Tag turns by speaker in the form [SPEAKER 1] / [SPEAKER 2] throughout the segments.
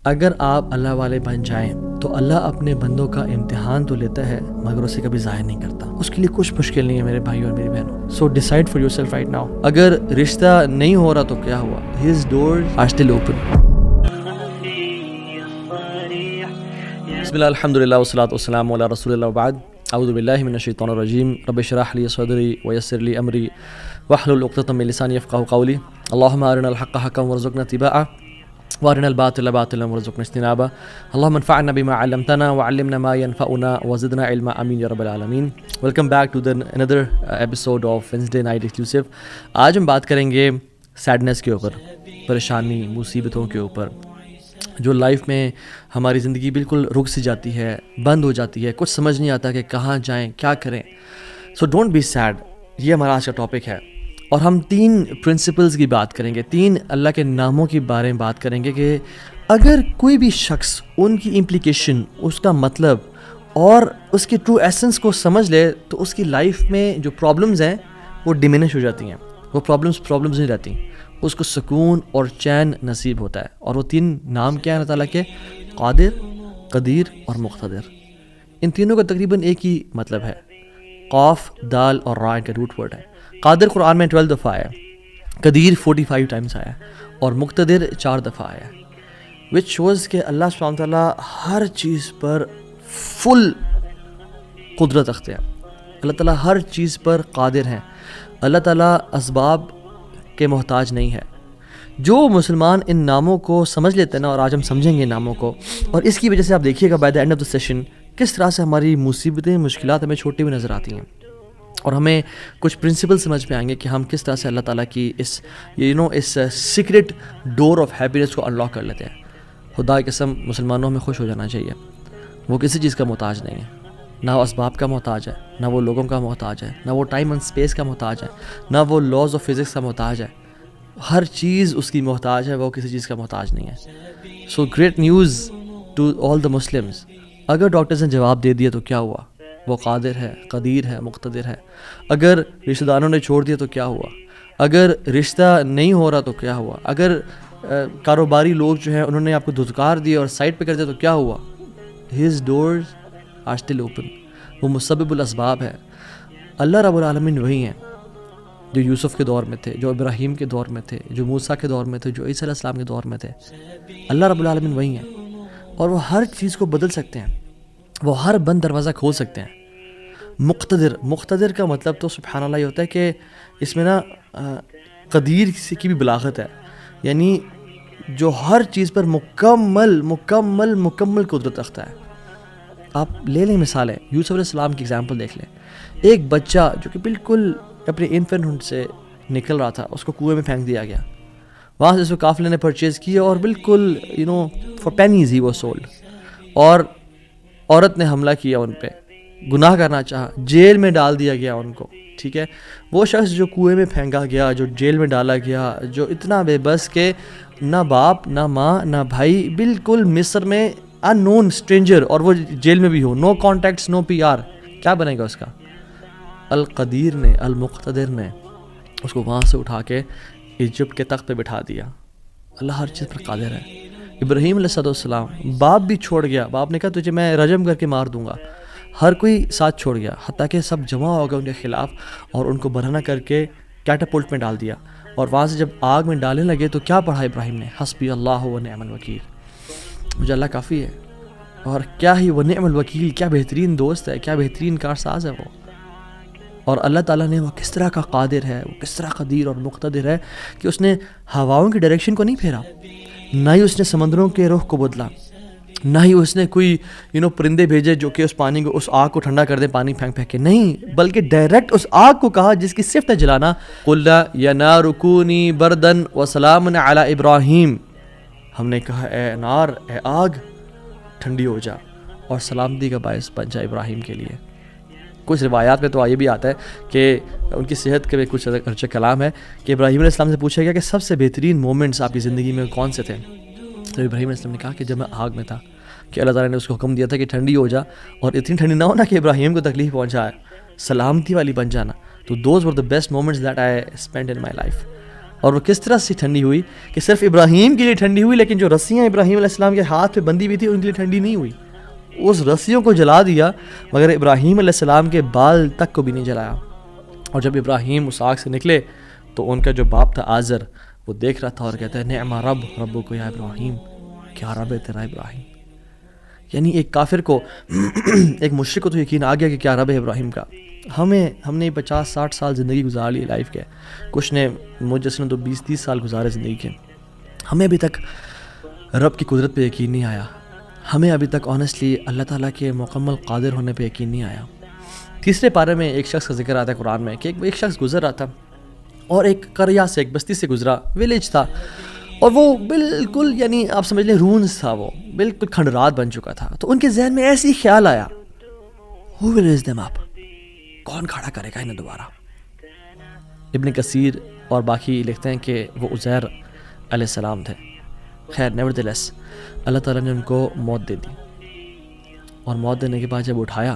[SPEAKER 1] اگر آپ اللہ والے بن جائیں تو اللہ اپنے بندوں کا امتحان تو لیتا ہے مگر اسے کبھی ضائع نہیں کرتا. اس کے لیے کچھ مشکل نہیں ہے میرے بھائی اور میری بہنوں. So decide for yourself right now. اگر رشتہ نہیں ہو رہا تو کیا ہوا؟ His doors are still open. بسم اللہ الحمد للہ والصلاۃ والسلام علی رسول اللہ وبعد. اعوذ باللہ من الشیطان الرجیم. رب اشرح لی صدری ویسر لی امری واحلل عقدۃ من لسانی یفقہوا قولی. اللہم ارنا الحق حقا وارزقنا اتباعہ وارنا الباطل باطلا وارزقنا اجتنابہ. اللہم انفعنا بما علمتنا وعلمنا ما ينفعنا وزدنا علما آمین یا رب العالمین. Welcome back to another episode of Wednesday Night Exclusive. آج ہم بات کریں گے سیڈنس کے اوپر، پریشانی، مصیبتوں کے اوپر، جو لائف میں ہماری زندگی بالکل رک سی جاتی ہے، بند ہو جاتی ہے، کچھ سمجھ نہیں آتا کہ کہاں جائیں، کیا کریں. سو ڈونٹ بی سیڈ، یہ ہمارا آج کا ٹاپک ہے. اور ہم 3 پرنسپلز کی بات کریں گے، 3 اللہ کے ناموں کے بارے میں بات کریں گے کہ اگر کوئی بھی شخص ان کی امپلیکیشن، اس کا مطلب اور اس کی ٹرو ایسنس کو سمجھ لے تو اس کی لائف میں جو پرابلمز ہیں وہ ڈیمینش ہو جاتی ہیں. وہ پرابلمز نہیں رہتی، اس کو سکون اور چین نصیب ہوتا ہے. اور وہ 3 نام کیا ہیں اللہ تعالیٰ کے؟ قادر، قدیر اور مقتدر. ان تینوں کا تقریباً ایک ہی مطلب ہے. قاف، دال اور را کا روٹ ورڈ ہے. قادر قرآن میں 12 دفعہ آیا، قدیر 45 ٹائمز آیا اور مقتدر 4 دفعہ آیا. وچ شوز کہ اللہ سبحانہ وتعالیٰ ہر چیز پر فل قدرت رکھتے ہیں. اللہ تعالیٰ ہر چیز پر قادر ہیں. اللہ تعالیٰ اسباب کے محتاج نہیں ہے. جو مسلمان ان ناموں کو سمجھ لیتے ہیں نا، اور آج ہم سمجھیں گے ناموں کو، اور اس کی وجہ سے آپ دیکھیے گا by the end of the session کس طرح سے ہماری مصیبتیں، مشکلات ہمیں چھوٹی ہوئی نظر آتی ہیں، اور ہمیں کچھ پرنسپل سمجھ میں آئیں گے کہ ہم کس طرح سے اللہ تعالیٰ کی اس سیکرٹ ڈور آف ہیپینس کو انلاک کر لیتے ہیں. خدا کی قسم مسلمانوں میں خوش ہو جانا چاہیے. وہ کسی چیز کا محتاج نہیں ہے، نہ وہ اسباب کا محتاج ہے، نہ وہ لوگوں کا محتاج ہے، نہ وہ ٹائم اینڈ اسپیس کا محتاج ہے، نہ وہ لاز آف فزکس کا محتاج ہے. ہر چیز اس کی محتاج ہے، وہ کسی چیز کا محتاج نہیں ہے. So great news to all the Muslims. اگر ڈاکٹرز نے جواب دے دیا تو کیا ہوا؟ وہ قادر ہے، قدیر ہے، مقتدر ہے. اگر رشتہ داروں نے چھوڑ دیا تو کیا ہوا؟ اگر رشتہ نہیں ہو رہا تو کیا ہوا؟ اگر کاروباری لوگ جو ہیں انہوں نے آپ کو دھتکار دیا اور سائڈ پہ کر دیا تو کیا ہوا؟ His doors are still open. وہ مسبب الاسباب ہے. اللہ رب العالمین وہی ہیں جو یوسف کے دور میں تھے، جو ابراہیم کے دور میں تھے، جو موسیٰ کے دور میں تھے، جو عیسیٰ علیہ السلام کے دور میں تھے. اللہ رب العالمین وہی ہیں اور وہ ہر چیز کو بدل سکتے ہیں. وہ ہر بند دروازہ کھول سکتے ہیں. مقتدر کا مطلب تو سبحان اللہ یہ ہوتا ہے کہ اس میں نا قدیر کی بھی بلاغت ہے، یعنی جو ہر چیز پر مکمل قدرت رکھتا ہے. آپ لے لیں مثالیں، یوسف علیہ السلام کی ایگزامپل دیکھ لیں. ایک بچہ جو کہ بالکل اپنے انفینٹ سے نکل رہا تھا، اس کو کنویں میں پھینک دیا گیا. وہاں سے اس کو قافلے نے پرچیز کیا اور بالکل for pennies he was sold. اور عورت نے حملہ کیا ان پہ، گناہ کرنا چاہا، جیل میں ڈال دیا گیا ان کو. ٹھیک ہے، وہ شخص جو کنویں میں پھینکا گیا، جو جیل میں ڈالا گیا، جو اتنا بے بس کہ نہ باپ، نہ ماں، نہ بھائی، بالکل مصر میں ان نون اسٹرینجر، اور وہ جیل میں بھی ہو، نو کانٹیکٹس، نو PR، کیا بنے گا اس کا؟ القدیر نے، المقتدر نے اس کو وہاں سے اٹھا کے ایجپٹ کے تخت پہ بٹھا دیا. اللہ ہر چیز پر قادر ہے. ابراہیم علیہ السلام، باپ بھی چھوڑ گیا، باپ نے کہا تجھے میں رجم کر کے مار دوں گا. ہر کوئی ساتھ چھوڑ گیا، حتیٰ کہ سب جمع ہو گئے ان کے خلاف اور ان کو برہنہ کر کے کیٹاپلٹ میں ڈال دیا. اور وہاں سے جب آگ میں ڈالنے لگے تو کیا پڑھا ابراہیم نے؟ حسبی اللہ و نعم الوکیل، مجھے اللہ کافی ہے. اور کیا ہی وہ نعم الوکیل، کیا بہترین دوست ہے، کیا بہترین کارساز ہے وہ. اور اللہ تعالیٰ نے وہ کس طرح کا قادر ہے، وہ کس طرح قدیر اور مقتدر ہے کہ اس نے ہواؤں کی ڈائریکشن کو نہیں پھیرا، نہ ہی اس نے سمندروں کے رخ کو بدلا، نہ ہی اس نے کوئی پرندے بھیجے جو کہ اس پانی کو، اس آگ کو ٹھنڈا کر دیں پانی پھینک پھینک کے. نہیں، بلکہ ڈائریکٹ اس آگ کو کہا جس کی صفت ہے جلانا، قُلْ يَا نَارُ كُونِي بَرْدًا وَسَلَامٌ عَلَىٰ إِبْرَاهِيمَ. ہم نے کہا اے نار، اے آگ ٹھنڈی ہو جا اور سلامتی کا باعث بن جا ابراہیم کے لیے. کچھ روایات میں تو یہ بھی آتا ہے کہ ان کی صحت کے کچھ ارچہ کلام ہے کہ ابراہیم علیہ السلام سے پوچھا گیا کہ سب سے بہترین مومنٹس آپ کی زندگی میں کون سے تھے؟ تو ابراہیم علیہ السلام نے کہا کہ جب میں آگ میں تھا، کہ اللہ تعالیٰ نے اس کو حکم دیا تھا کہ ٹھنڈی ہو جا، اور اتنی ٹھنڈی نہ ہونا کہ ابراہیم کو تکلیف پہنچائے، سلامتی والی بن جانا. تو those were the best moments that I spend in my life. اور وہ کس طرح سے ٹھنڈی ہوئی کہ صرف ابراہیم کے لیے ٹھنڈی ہوئی، لیکن جو رسیاں ابراہیم علیہ السلام کے ہاتھ پہ بندھی ہوئی تھی ان کے لیے ٹھنڈی نہیں ہوئی. اس رسیوں کو جلا دیا مگر ابراہیم علیہ السلام کے بال تک کو بھی نہیں جلایا. اور جب ابراہیم اس آگ سے نکلے تو ان کا جو باپ تھا آزر وہ دیکھ رہا تھا اور کہتا ہے نعم رب کو یا ابراہیم، کیا رب ہے تیرا ابراہیم. یعنی ایک کافر کو ایک مشرک کو تو یقین آ گیا کہ کیا رب ہے ابراہیم کا. ہم نے 50-60 سال زندگی گزار لی لائف کے، کچھ نے مجھ جیسے نے تو 20-30 سال گزارے زندگی کے. ہمیں ابھی تک رب کی قدرت پہ یقین نہیں آیا. ہمیں ابھی تک آنیسٹلی اللہ تعالیٰ کے مکمل قادر ہونے پہ یقین نہیں آیا. تیسرے پارے میں ایک شخص کا ذکر آتا ہے قرآن میں کہ ایک شخص گزر رہا تھا اور ایک قریہ سے، ایک بستی سے گزرا، ویلیج تھا، اور وہ بالکل یعنی آپ سمجھ لیں رونز تھا، وہ بالکل کھنڈرات بن چکا تھا. تو ان کے ذہن میں ایسی خیال آیا who will raise them up؟ کون کھڑا کرے گا انہیں دوبارہ؟ ابن کثیر اور باقی لکھتے ہیں کہ وہ عزیر علیہ السلام تھے. خیر نیورتھلیس اللہ تعالیٰ نے ان کو موت دے دی، اور موت دینے کے بعد جب اٹھایا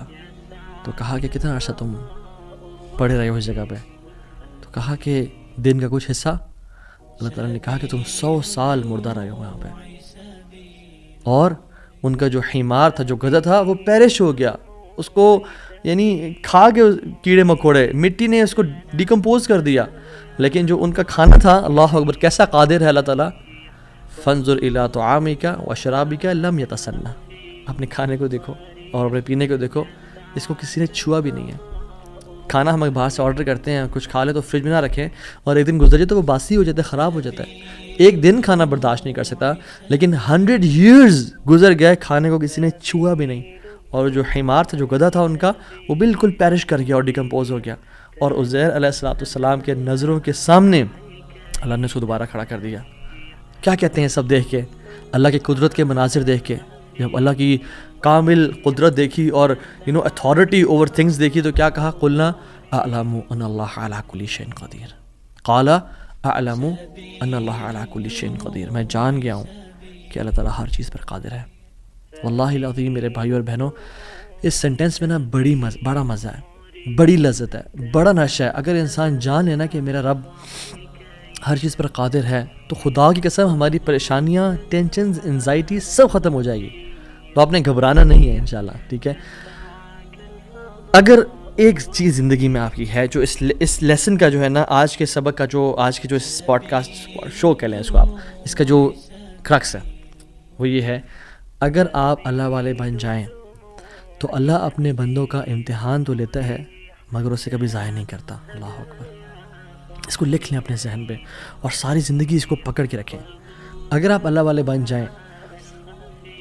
[SPEAKER 1] تو کہا کہ کتنا عرصہ تم پڑے رہے ہو اس جگہ پہ؟ تو کہا کہ دن کا کچھ حصہ. اللہ تعالیٰ نے کہا کہ تم 100 سال مردہ رہے ہو یہاں پہ. اور ان کا جو حمار تھا، جو گدھا تھا، وہ پیرش ہو گیا. اس کو یعنی کھا کے کیڑے مکوڑے، مٹی نے اس کو ڈیکمپوز کر دیا. لیکن جو ان کا کھانا تھا، اللہ اکبر کیسا قادر ہے اللہ تعالیٰ. فانظر الی طعامک وشرابک لم یتسنہ، اپنے کھانے کو دیکھو اور اپنے پینے کو دیکھو، اس کو کسی نے چھوا بھی نہیں ہے. کھانا ہم باہر سے آرڈر کرتے ہیں، کچھ کھا لیں تو فریج میں نہ رکھیں، اور ایک دن گزر جائے تو وہ باسی ہو جاتا ہے، خراب ہو جاتا ہے. ایک دن کھانا برداشت نہیں کر سکتا، لیکن 100 years گزر گئے، کھانے کو کسی نے چھوا بھی نہیں. اور جو حمار تھا، جو گدھا تھا ان کا، وہ بالکل پیرش کر گیا اور ڈیکمپوز ہو گیا. اور عزیر علیہ السلام کے نظروں کے سامنے اللہ نے اس کو دوبارہ کھڑا کر دیا. کیا کہتے ہیں سب دیکھ کے، اللہ کی قدرت کے مناظر دیکھ کے، جب اللہ کی کامل قدرت دیکھی اور اتھارٹی اوور تھنگس دیکھی تو کیا کہا؟ قلنا اعلم ان اللہ علی کل شیء قدیر. قال اعلم ان اللہ علی کل شیء قدیر، میں جان گیا ہوں کہ اللہ تعالیٰ ہر چیز پر قادر ہے. واللہ العظیم میرے بھائیو اور بہنوں، اس سینٹنس میں نا بڑا مزہ ہے، بڑی لذت ہے، بڑا نشہ ہے. اگر انسان جان لینا کہ میرا رب ہر چیز پر قادر ہے تو خدا کی قسم ہماری پریشانیاں، ٹینشنز، انزائٹی سب ختم ہو جائے گی. تو آپ نے گھبرانا نہیں ہے انشاءاللہ، ٹھیک ہے. اگر ایک چیز زندگی میں آپ کی ہے جو اس لیسن کا جو ہے نا، آج کے سبق کا، جو آج کے جو اس پوڈ کاسٹ شو کہہ لیں اس کو آپ، اس کا جو کرکس ہے وہ یہ ہے، اگر آپ اللہ والے بن جائیں تو اللہ اپنے بندوں کا امتحان تو لیتا ہے مگر اسے کبھی ضائع نہیں کرتا. اللہ اکبر. اس کو لکھ لیں اپنے ذہن پہ اور ساری زندگی اس کو پکڑ کے رکھیں. اگر آپ اللہ والے بن جائیں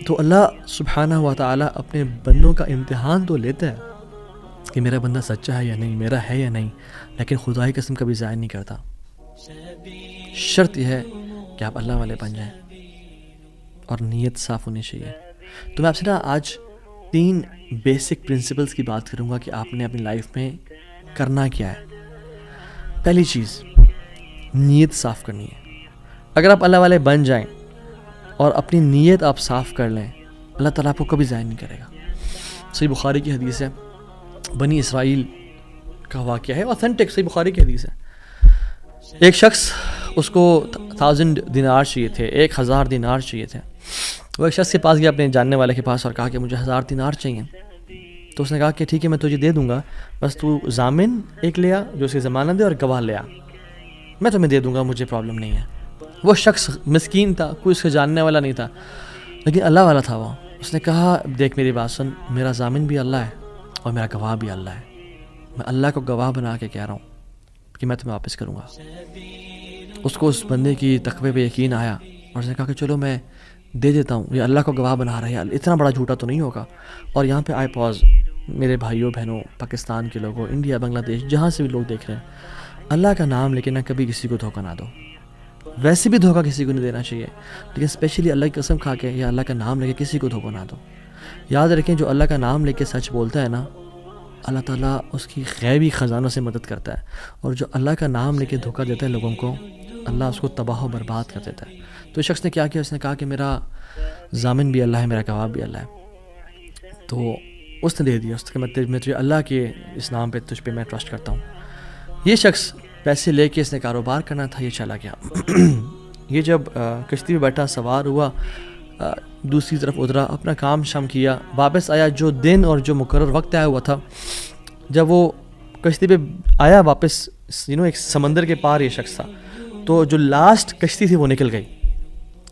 [SPEAKER 1] تو اللہ سبحانہ و تعالیٰ اپنے بندوں کا امتحان تو لیتا ہے کہ میرا بندہ سچا ہے یا نہیں، میرا ہے یا نہیں، لیکن خدا کی قسم کبھی ضائع نہیں کرتا. شرط یہ ہے کہ آپ اللہ والے بن جائیں اور نیت صاف ہونی چاہیے. تو میں آپ سے نا آج 3 بیسک پرنسپلز کی بات کروں گا کہ آپ نے اپنی لائف میں کرنا کیا ہے. پہلی چیز، نیت صاف کرنی ہے. اگر آپ اللہ والے بن جائیں اور اپنی نیت آپ صاف کر لیں، اللہ تعالیٰ آپ کو کبھی ضائع نہیں کرے گا. صحیح بخاری کی حدیث ہے، بنی اسرائیل کا واقعہ ہے، اوتھینٹک صحیح بخاری کی حدیث ہے. ایک شخص، اس کو 1000 دینار چاہیے تھے، 1000 دینار چاہیے تھے. وہ ایک شخص کے پاس گیا، اپنے جاننے والے کے پاس، اور کہا کہ مجھے 1000 دینار چاہیے. تو اس نے کہا کہ ٹھیک ہے میں تجھے دے دوں گا، بس تو ضامن ایک لے آ جو اس کی ضمانت دے، اور گواہ لے آ، میں تمہیں دے دوں گا، مجھے پرابلم نہیں ہے. وہ شخص مسکین تھا، کوئی اس کے جاننے والا نہیں تھا، لیکن اللہ والا تھا وہ. اس نے کہا دیکھ میری بات سن، میرا ضامن بھی اللہ ہے اور میرا گواہ بھی اللہ ہے. میں اللہ کو گواہ بنا کے کہہ رہا ہوں کہ میں تمہیں واپس کروں گا. اس کو اس بندے کی تقوی پہ یقین آیا اور اس نے کہا کہ چلو میں دے دیتا ہوں، یہ اللہ کو گواہ بنا رہا ہے، اتنا بڑا جھوٹا تو نہیں ہوگا. اور یہاں پہ آئے پاز، میرے بھائیوں بہنوں، پاکستان کے لوگوں، انڈیا، بنگلہ دیش، جہاں سے بھی لوگ دیکھ رہے ہیں، اللہ کا نام لیکن نہ کبھی کسی کو دھوکہ نہ دو. ویسے بھی دھوکہ کسی کو نہیں دینا چاہیے، لیکن اسپیشلی اللہ کی قسم کھا کے یا اللہ کا نام لے کے کسی کو دھوکہ نہ دو. یاد رکھیں جو اللہ کا نام لے کے سچ بولتا ہے نا، اللہ تعالیٰ اس کی غیبی خزانوں سے مدد کرتا ہے. اور جو اللہ کا نام لے کے دھوکہ دیتا ہے لوگوں کو، اللہ اس کو تباہ و برباد کر دیتا ہے. تو اس شخص نے کیا کیا؟ اس نے کہا کہ میرا ضامن بھی اللہ ہے، میرا گواہ بھی اللہ ہے. تو اس نے دے دیا، اس نے کہا میں تجھے اللہ کے اس نام پہ، تجھ پہ میں ٹرسٹ کرتا ہوں. یہ شخص پیسے لے کے اس نے کاروبار کرنا تھا، یہ چلا گیا۔ یہ جب کشتی میں بیٹھا، سوار ہوا، دوسری طرف اترا، اپنا کام شام کیا، واپس آیا، جو دن اور جو مقرر وقت آیا ہوا تھا، جب وہ کشتی پہ آیا واپس، ایک سمندر کے پار یہ شخص تھا، تو جو لاسٹ کشتی تھی وہ نکل گئی۔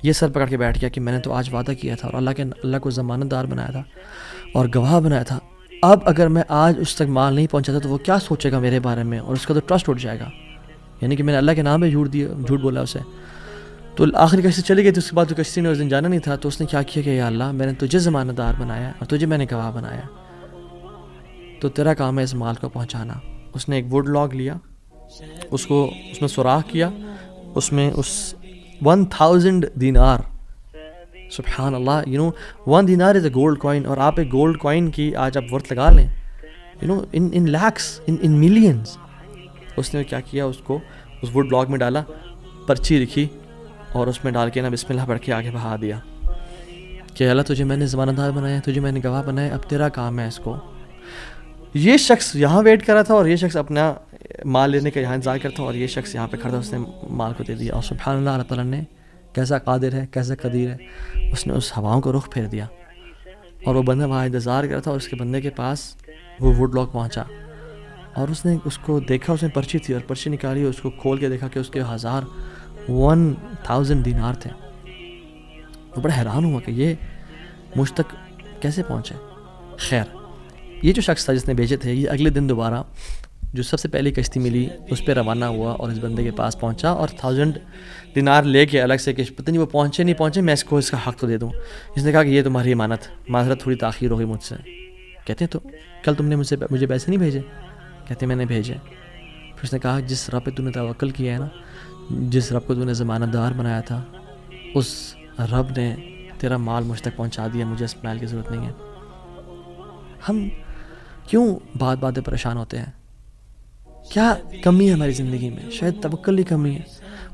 [SPEAKER 1] یہ سر پکڑ کے بیٹھ گیا کہ میں نے تو آج وعدہ کیا تھا اور اللہ کو ضمانت دار بنایا تھا اور گواہ بنایا تھا، اب اگر میں آج اس تک مال نہیں پہنچاتا تو وہ کیا سوچے گا میرے بارے میں، اور اس کا تو ٹرسٹ اٹھ جائے گا، یعنی کہ میں نے اللہ کے نام پہ جھوٹ بولا اسے۔ تو آخری کشتی چلی گئی، تو اس کے بعد تو کشتی نے اس دن جانا نہیں تھا، تو اس نے کیا کیا کہ یا اللہ، میں نے تجھے ضمانت دار بنایا اور تجھے میں نے گواہ بنایا، تو تیرا کام ہے اس مال کو پہنچانا۔ اس نے ایک ووڈ لاگ لیا، اس میں سوراخ کیا، اس میں اس 1000 دینار، سبحان اللہ، 1 دینار از اے گولڈ کوائن، اور آپ ایک گولڈ کوائن کی آج آپ ورتھ لگا لیں، ان لیکس، ان ملینز۔ اس نے کیا کیا، اس کو اس ووڈ لاگ میں ڈالا، پرچی لکھی اور اس میں ڈال کے بسم اللہ پڑھ کے آگے بہا دیا کہ اللہ تجھے میں نے ضمانت دار بنایا، تجھے میں نے گواہ بنایا، اب تیرا کام ہے اس کو۔ یہ شخص یہاں ویٹ کر رہا تھا اور یہ شخص اپنا مال لینے کا یہاں انتظار کرتا، اور یہ شخص یہاں پہ کھڑا تھا، اس نے مال کو دے دیا۔ اور سبحان اللہ، اللہ تعالیٰ نے کیسا قادر ہے، کیسا قدیر ہے، اس نے اس ہواؤں کو رخ پھیر دیا، اور وہ بندہ وہاں انتظار کر رہا تھا، اور اس کے بندے کے پاس وہ ووڈ لاگ پہنچا، اور اس نے اس کو دیکھا، اس میں پرچی تھی، اور پرچی نکالی، اور اس کو کھول کے دیکھا کہ اس کے 1000 دینار تھے۔ وہ بڑا حیران ہوا کہ یہ مجھ تک کیسے پہنچے۔ خیر، یہ جو شخص تھا جس نے بھیجے تھے، یہ اگلے دن دوبارہ جو سب سے پہلی کشتی ملی اس پہ روانہ ہوا اور اس بندے کے پاس پہنچا، اور 1000 دینار لے کے الگ سے کہ پتہ نہیں وہ پہنچے نہیں پہنچے، میں اس کو اس کا حق تو دے دوں۔ اس نے کہا کہ یہ تمہاری امانت، معذرت تھوڑی تاخیر ہو گئی مجھ سے۔ کہتے ہیں تو کل تم نے مجھے پیسے نہیں بھیجے؟ کہتے میں نے بھیجے۔ پھر اس نے کہا جس رب پہ تو نے توکل کیا ہے نا، جس رب کو تو نے ضمانت دار بنایا تھا، اس رب نے تیرا مال مجھ تک پہنچا دیا، مجھے اس مال کی ضرورت نہیں ہے۔ ہم کیوں بات پہ پریشان ہوتے ہیں؟ کیا کمی ہے ہماری زندگی میں؟ شاید توکل کی کمی ہے،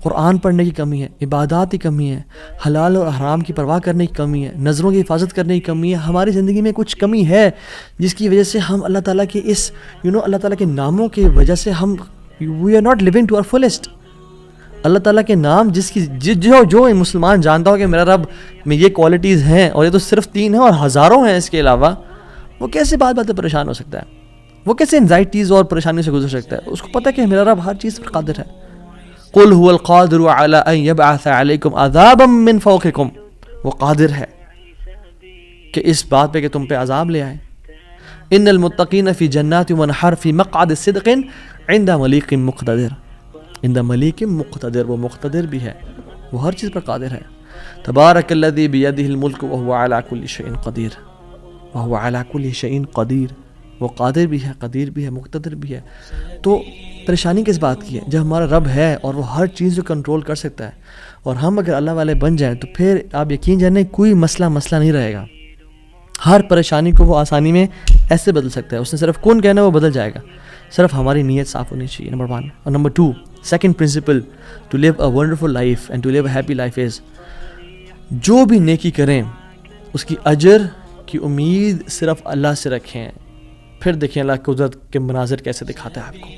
[SPEAKER 1] قرآن پڑھنے کی کمی ہے، عبادات کی کمی ہے، حلال اور حرام کی پرواہ کرنے کی کمی ہے، نظروں کی حفاظت کرنے کی کمی ہے۔ ہماری زندگی میں کچھ کمی ہے جس کی وجہ سے ہم اللہ تعالیٰ کے اس اللہ تعالیٰ کے ناموں کی وجہ سے ہم we are not living to our fullest. اللہ تعالیٰ کے نام جو مسلمان جانتا ہو کہ میرا رب میں یہ کوالٹیز ہیں، اور یہ تو صرف 3 ہیں اور ہزاروں ہیں اس کے علاوہ، وہ کیسے بات پہ پریشان ہو سکتا ہے؟ وہ کیسے انزائٹیز اور پریشانی سے گزر سکتا ہے؟ اس کو پتہ کہ میرا رب ہر چیز پر قادر ہے۔ قل هو القادر على ان يبعث عليكم عذابا من فوقكم، وہ قادر ہے کہ اس بات پہ کہ تم پہ عذاب لے آئے۔ ان المتقین فی جنات ونہر فی مقعد صدق عند ملیک مقتدر، عند ملیک مقتدر، وہ مقتدر بھی ہے، وہ ہر چیز پر قادر ہے۔ تبارک الذی بیدہ الملک وهو على كل شیء قدیر، وهو على كل شیء قدیر، وہ قادر بھی ہے، قدیر بھی ہے، مقتدر بھی ہے۔ تو پریشانی کس بات کی ہے؟ جب ہمارا رب ہے اور وہ ہر چیز کو کنٹرول کر سکتا ہے، اور ہم اگر اللہ والے بن جائیں تو پھر آپ یقین جانیں کوئی مسئلہ نہیں رہے گا۔ ہر پریشانی کو وہ آسانی میں ایسے بدل سکتا ہے، اس نے صرف کون کہنا وہ بدل جائے گا، صرف ہماری نیت صاف ہونی چاہیے، نمبر 1۔ اور number 2، second principle to live a wonderful life and to live a happy life is, جو بھی نیکی کریں اس کی اجر کی امید صرف اللہ سے رکھیں، پھر دیکھیں اللہ قدرت کے مناظر کیسے دکھاتا ہے آپ کو۔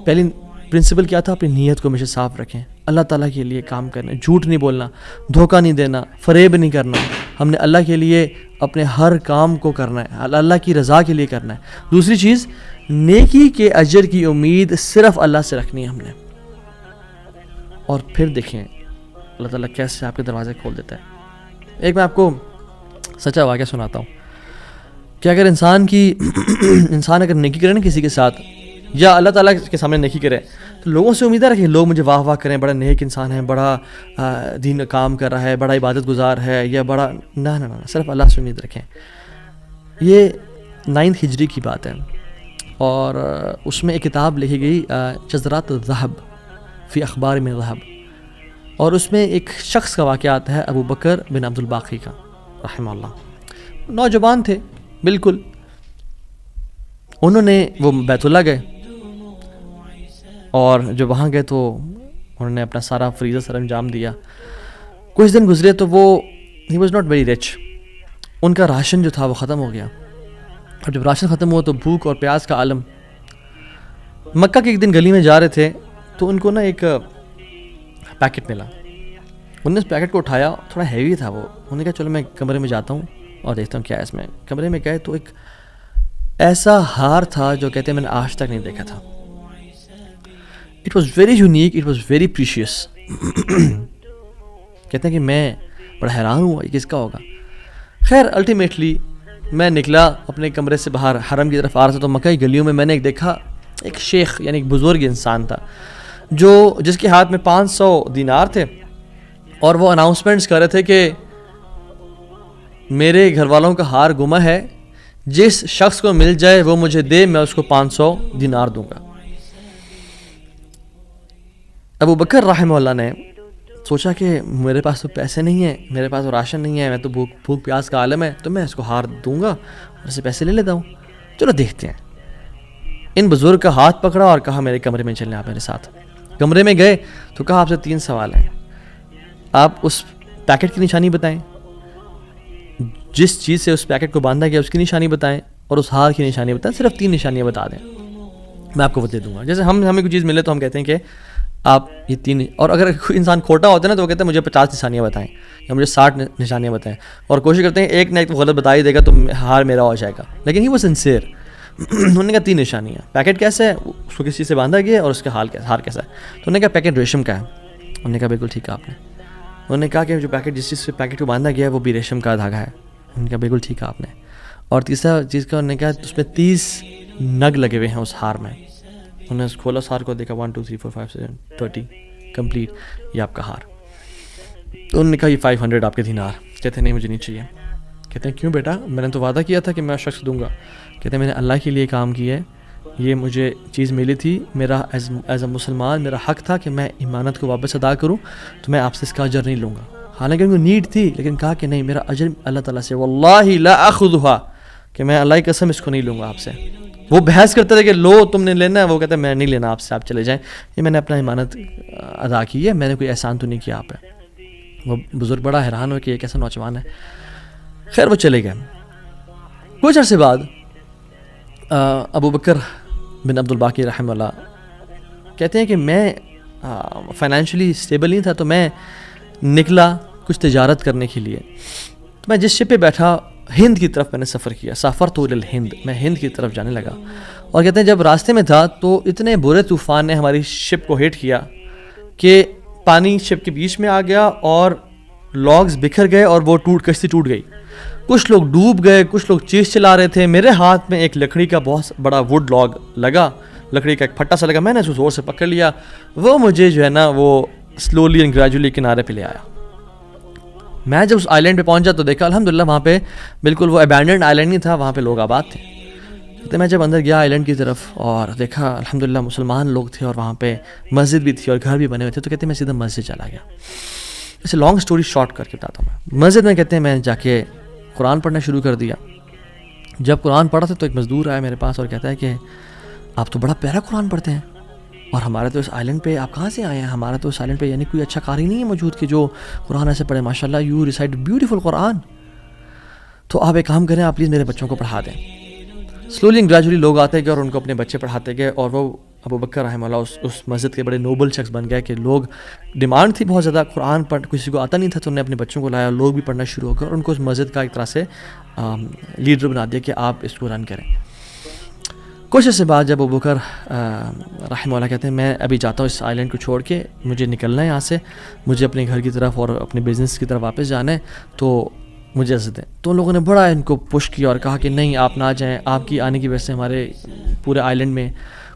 [SPEAKER 1] پہلی پرنسپل کیا تھا؟ اپنی نیت کو ہمیشہ صاف رکھیں، اللہ تعالیٰ کے لیے کام کرنا، جھوٹ نہیں بولنا، دھوکہ نہیں دینا، فریب نہیں کرنا، ہم نے اللہ کے لیے اپنے ہر کام کو کرنا ہے، اللہ کی رضا کے لیے کرنا ہے۔ دوسری چیز، نیکی کے اجر کی امید صرف اللہ سے رکھنی ہے ہم نے، اور پھر دیکھیں اللہ تعالیٰ کیسے آپ کے دروازے کھول دیتا ہے۔ ایک میں آپ کو سچا واقعہ سناتا ہوں کہ اگر انسان اگر نیکی کرے نا کسی کے ساتھ، یا اللہ تعالیٰ کے سامنے نیکی کرے، تو لوگوں سے امید رکھیں لوگ مجھے واہ واہ کریں، بڑا نیک انسان ہے، بڑا دین کا کام کر رہا ہے، بڑا عبادت گزار ہے، یا بڑا نہ صرف اللہ سے امید رکھیں۔ یہ 9 ہجری کی بات ہے، اور اس میں ایک کتاب لکھی گئی جزرات الذہب فی اخبار من الذہب، اور اس میں ایک شخص کا واقعہ آتا ہے، ابو بکر بن عبد الباقی کا رحمہ اللہ۔ نوجوان تھے بالکل، انہوں نے وہ بیت اللہ گئے، اور جب وہاں گئے تو انہوں نے اپنا سارا فریضہ سر انجام دیا۔ کچھ دن گزرے تو وہ he was not very rich, ان کا راشن جو تھا وہ ختم ہو گیا، اور جب راشن ختم ہوا تو بھوک اور پیاس کا عالم۔ مکہ کے ایک دن گلی میں جا رہے تھے تو ان کو نا ایک پیکٹ ملا. انہوں نے اس پیکٹ کو اٹھایا, تھوڑا ہیوی تھا وہ. انہوں نے کہا چلو میں کمرے میں جاتا ہوں اور دیکھتا ہوں کیا ہے اس میں. کمرے میں گئے تو ایک ایسا ہار تھا جو کہتے ہیں میں نے آج تک نہیں دیکھا تھا. It was very unique, it was very precious. کہتے ہیں کہ میں بڑا حیران ہوا یہ کس کا ہوگا. خیر الٹیمیٹلی میں نکلا اپنے کمرے سے باہر, حرم کی طرف آ رہا تھا, تو مکہ کی گلیوں میں میں نے ایک دیکھا ایک شیخ یعنی ایک بزرگ انسان تھا جس کے ہاتھ میں 500 دینار تھے, اور وہ اناؤنسمنٹس کر رہے تھے کہ میرے گھر والوں کا ہار گما ہے, جس شخص کو مل جائے وہ مجھے دے, میں اس کو 500 دینار دوں گا. ابو بکر رحمہ اللہ نے سوچا کہ میرے پاس تو پیسے نہیں ہیں, میرے پاس تو راشن نہیں ہے, میں تو بھوک پیاس کا عالم ہے, تو میں اس کو ہار دوں گا اور اسے پیسے لے لیتا ہوں, چلو دیکھتے ہیں. ان بزرگ کا ہاتھ پکڑا اور کہا میرے کمرے میں چلیں آپ میرے ساتھ. کمرے میں گئے تو کہا آپ سے 3 سوال ہیں, آپ اس پیکٹ کی نشانی بتائیں, جس چیز سے اس پیکٹ کو باندھا گیا اس کی نشانی بتائیں, اور اس ہار کی نشانی بتائیں. صرف 3 نشانیاں بتا دیں, میں آپ کو وہ دے دوں گا. جیسے ہمیں کوئی چیز ملے تو ہم کہتے ہیں کہ آپ یہ 3, اور اگر کوئی انسان کھوٹا ہوتا ہے نا تو وہ کہتے ہیں مجھے 50 نشانیاں بتائیں یا مجھے 60 نشانیاں بتائیں, اور کوشش کرتے ہیں ایک نہ ایک تو غلط بتا ہی دے گا تو ہار میرا ہو جائے گا. لیکن ہی وہ سنسیئر. انہوں نے کہا 3 نشانیاں, پیکٹ کیسا ہے, اس کو کس چیز سے باندھا گیا ہے, اور اس کا ہار کیسا ہے. تو انہوں نے کہا پیکٹ ریشم کا ہے. انہوں نے کہا بالکل ٹھیک ہے آپ نے. انہوں نے کہا کہ جو پیکٹ جس چیز سے پیکٹ کو باندھا گیا ہے وہ بھی ریشم کا دھاگا ہے. انہوں نے کہا بالکل ٹھیک ہے آپ نے. اور تیسرا چیز کا انہوں نے کہا اس میں 30 نگ لگے ہوئے ہیں اس ہار میں. انہوں نے کھولا اس ہار کو, دیکھا 1 2 3 4 5 6 30 کمپلیٹ, یہ آپ کا ہار. تو انہوں نے کہا یہ 500 آپ کے دینار. کہتے ہیں نہیں مجھے نہیں چاہیے. کہتے ہیں کیوں بیٹا, میں نے تو وعدہ کیا تھا کہ میں شخص دوں گا. کہتے ہیں میں نے اللہ کے لیے کام کیا ہے, یہ مجھے چیز ملی تھی, میرا ایز اے مسلمان میرا حق تھا کہ میں امانت کو واپس ادا کروں, تو میں آپ سے اس کا اجر نہیں لوں گا. حالانکہ ان کو نیڈ تھی, لیکن کہا کہ نہیں میرا اجر اللہ تعالیٰ سے, واللہ لا اخذھا, کہ میں اللہ کی قسم اس کو نہیں لوں گا آپ سے. وہ بحث کرتے تھے کہ لو تم نے لینا ہے, وہ کہتے ہیں میں نہیں لینا آپ سے, آپ چلے جائیں, یہ میں نے اپنا امانت ادا کی ہے, میں نے کوئی احسان تو نہیں کیا آپ پہ. وہ بزرگ بڑا حیران ہو کہ یہ کیسا نوجوان ہے. خیر وہ چلے گئے. کچھ عرصے بعد ابو بکر بن عبد الباقی رحمہ اللہ کہتے ہیں کہ میں فائنینشلی اسٹیبل نہیں تھا, تو میں نکلا کچھ تجارت کرنے کے لیے. تو میں جس شپ پہ بیٹھا, ہند کی طرف میں نے سفر کیا, سافرت الی الہند, میں ہند کی طرف جانے لگا. اور کہتے ہیں جب راستے میں تھا تو اتنے برے طوفان نے ہماری شپ کو ہٹ کیا کہ پانی شپ کے بیچ میں آ گیا اور لاگز بکھر گئے اور وہ کشتی ٹوٹ گئی. کچھ لوگ ڈوب گئے, کچھ لوگ چیز چلا رہے تھے. میرے ہاتھ میں ایک لکڑی کا بہت بڑا ووڈ لاگ لگا, لکڑی کا ایک پھٹا سا لگا, میں نے اس کو زور سے پکڑ لیا. وہ مجھے جو ہے نا وہ سلولی اینڈ گریجولی کنارے پہ لے آیا. میں جب اس آئلینڈ پہ پہنچا تو دیکھا الحمدللہ وہاں پہ بالکل وہ ابینڈنڈ آئلینڈ نہیں تھا, وہاں پہ لوگ آباد تھے. تو میں جب اندر گیا آئلینڈ کی طرف اور دیکھا الحمدللہ مسلمان لوگ تھے, اور وہاں پہ مسجد بھی تھی اور گھر بھی بنے ہوئے تھے. تو کہتے ہیں میں سیدھا مسجد چلا گیا. اسے لانگ سٹوری شارٹ کر کے بتاتا ہوں. میں مسجد میں کہتے ہیں میں جا کے قرآن پڑھنا شروع کر دیا. جب قرآن پڑھا تھا تو ایک مزدور آیا میرے پاس اور کہتا ہے کہ آپ تو بڑا پیارا قرآن پڑھتے ہیں, اور ہمارے تو اس آئلینڈ پہ آپ کہاں سے آئے ہیں, ہمارا تو اس آئلینڈ پہ یعنی کوئی اچھا قاری نہیں ہے موجود کہ جو قرآن ایسے پڑھے, ماشاء اللہ یو ریسائٹ بیوٹیفل قرآن, تو آپ ایک کام کریں, آپ پلیز میرے بچوں کو پڑھا دیں. سلولی اینڈ گریجولی لوگ آتے گئے اور ان کو اپنے بچے پڑھاتے گئے, اور وہ ابو بکر رحمہ اللہ اس مسجد کے بڑے نوبل شخص بن گئے کہ لوگ ڈیمانڈ تھی بہت زیادہ, قرآن پڑھ کسی کو آتا نہیں تھا, تو انہوں نے اپنے بچوں کو لایا, لوگ بھی پڑھنا شروع ہو گئے, اور ان کو اس مسجد کا ایک طرح سے لیڈر بنا دیا کہ آپ اس کو رن کریں. کچھ عرصے بعد جب ابو بکر رحمہ اللہ کہتے ہیں میں ابھی جاتا ہوں اس آئلینڈ کو چھوڑ کے, مجھے نکلنا ہے یہاں سے, مجھے اپنے گھر کی طرف اور اپنے بزنس کی طرف واپس جانا ہے, تو مجھے اجازت دیں. تو ان لوگوں نے بڑا ان کو پش کیا اور کہا کہ نہیں آپ نہ جائیں, آپ کی آنے کی وجہ سے ہمارے پورے آئلینڈ میں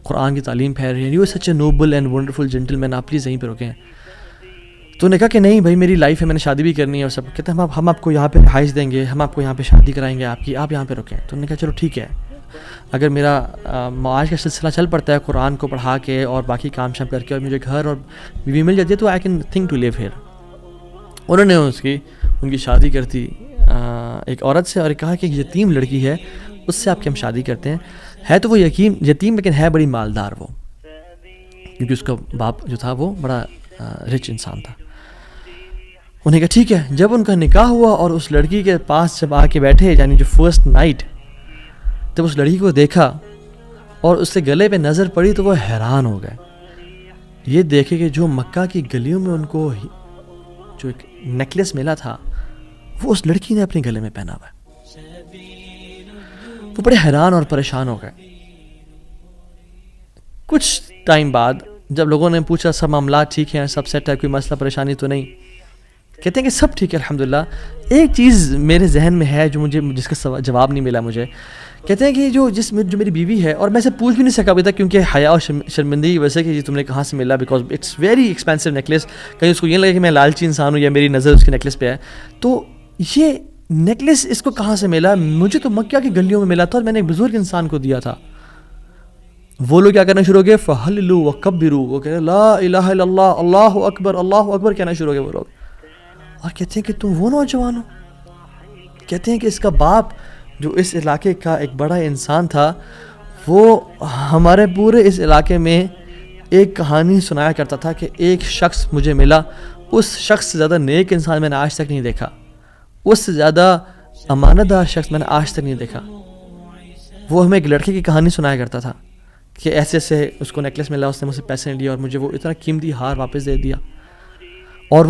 [SPEAKER 1] قرآن کی تعلیم پھیل رہی ہے, you such a noble and wonderful gentleman, آپ پلیز یہیں پہ رکیں. تو انہوں نے کہا کہ نہیں بھائی میری لائف ہے, میں نے شادی بھی کرنی ہے اور سب. کہتے ہیں ہم آپ کو یہاں پہ رہائش دیں گے, ہم آپ کو یہاں پہ شادی کرائیں گے آپ کی, آپ یہاں پہ رکیں. تو انہوں نے کہا چلو ٹھیک ہے, اگر میرا معاش کا سلسلہ چل پڑتا ہے قرآن کو پڑھا کے اور باقی کام شام کر کے, اور مجھے گھر اور بیوی مل جاتی ہے, تو I can think to live here. انہوں نے ان کی شادی کر دی ایک عورت سے, اور کہا کہ ایک یتیم لڑکی ہے اس سے آپ کی ہم شادی کرتے ہیں. ہے تو وہ یتیم لیکن ہے بڑی مالدار وہ, کیونکہ اس کا باپ جو تھا وہ بڑا رچ انسان تھا. انہوں نے کہا ٹھیک ہے. جب ان کا نکاح ہوا اور اس لڑکی کے پاس جب آ کے بیٹھے, یعنی جو فرسٹ نائٹ جب اس لڑکی کو دیکھا اور اس کے گلے پہ نظر پڑی تو وہ حیران ہو گئے یہ دیکھے کہ جو مکہ کی گلیوں میں ان کو جو ایک نیکلیس ملا تھا وہ اس لڑکی نے اپنے گلے میں پہنا ہوا ہے. وہ بڑے حیران اور پریشان ہو گئے. کچھ ٹائم بعد جب لوگوں نے پوچھا سب معاملات ٹھیک ہیں, سب سیٹ ہے, کوئی مسئلہ پریشانی تو نہیں, کہتے ہیں کہ سب ٹھیک ہے الحمدللہ. ایک چیز میرے ذہن میں ہے جو جس کا جواب نہیں ملا مجھے. کہتے ہیں کہ جو میری بیوی ہے, اور میں سے پوچھ بھی نہیں سکا ابھی تک کیونکہ حیا اور شرمندگی کی وجہ سے کہ یہ تم نے کہاں سے ملا, because it's very expensive necklace. کہیں اس کو یہ لگے کہ میں لالچی انسان ہوں یا میری نظر اس کے نیکلیس پہ ہے. تو یہ نیکلیس اس کو کہاں سے ملا؟ مجھے تو مکہ کی گلیوں میں ملا تھا اور میں نے ایک بزرگ انسان کو دیا تھا. وہ لوگ کیا کرنا شروع ہو گئے؟ فَحَلِّلُوا وَكَبِّرُوا, وہ کہہ رہے لا الہ الا اللہ, اللہ اکبر, اللہ اکبر کہنا شروع ہو گئے وہ لوگ. اور کہتے ہیں کہ تم وہ نوجوان ہو. کہتے ہیں کہ اس کا باپ جو اس علاقے کا ایک بڑا انسان تھا, وہ ہمارے پورے اس علاقے میں ایک کہانی سنایا کرتا تھا کہ ایک شخص مجھے ملا, اس شخص سے زیادہ نیک انسان میں نے آج تک نہیں دیکھا, اس سے زیادہ امانت دار شخص میں نے آج تک نہیں دیکھا. وہ ہمیں ایک لڑکے کی کہانی سنایا کرتا تھا کہ ایسے ایسے اس کو نیکلیس ملا, اس نے مجھ سے پیسے نہیں لیے اور مجھے وہ اتنا قیمتی ہار واپس دے دیا. اور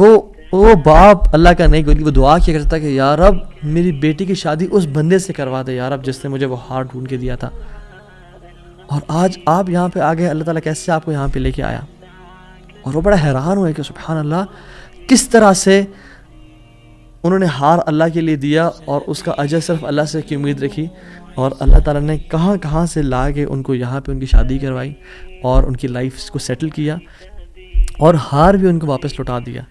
[SPEAKER 1] وہ باپ اللہ کا نہیں گولی, وہ دعا کیا کرتا تھا کہ یا رب میری بیٹی کی شادی اس بندے سے کروا دے یا رب جس نے مجھے وہ ہار ڈھونڈ کے دیا تھا. اور آج آپ یہاں پہ آ گئے, اللہ تعالیٰ کیسے آپ کو یہاں پہ لے کے آیا. اور وہ بڑا حیران ہوئے کہ سبحان اللہ, کس طرح سے انہوں نے ہار اللہ کے لیے دیا اور اس کا اجر صرف اللہ سے کی امید رکھی, اور اللہ تعالیٰ نے کہاں کہاں سے لا کے ان کو یہاں پہ ان کی شادی کروائی اور ان کی لائف کو سیٹل کیا, اور ہار بھی ان کو واپس لوٹا دیا.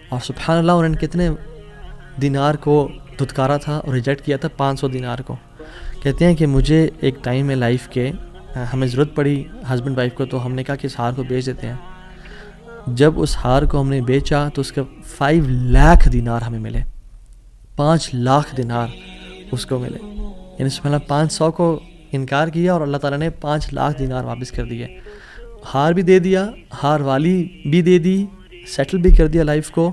[SPEAKER 1] اور سبحان اللہ انہوں نے کتنے دینار کو دھتکارا تھا اور ریجیکٹ کیا تھا, 500 دینار کو. کہتے ہیں کہ مجھے ایک ٹائم میں لائف کے ہمیں ضرورت پڑی ہسبینڈ وائف کو, تو ہم نے کہا کہ اس ہار کو بیچ دیتے ہیں. جب اس ہار کو ہم نے بیچا تو اس کا 5 لاکھ دینار ہمیں ملے, 5 لاکھ دینار اس کو ملے. یعنی سبحان اللہ 500 کو انکار کیا اور اللہ تعالیٰ نے 5 لاکھ دینار واپس کر دیے. ہار بھی دے دیا, ہار والی بھی دے دی, سیٹل بھی کر دیا لائف کو.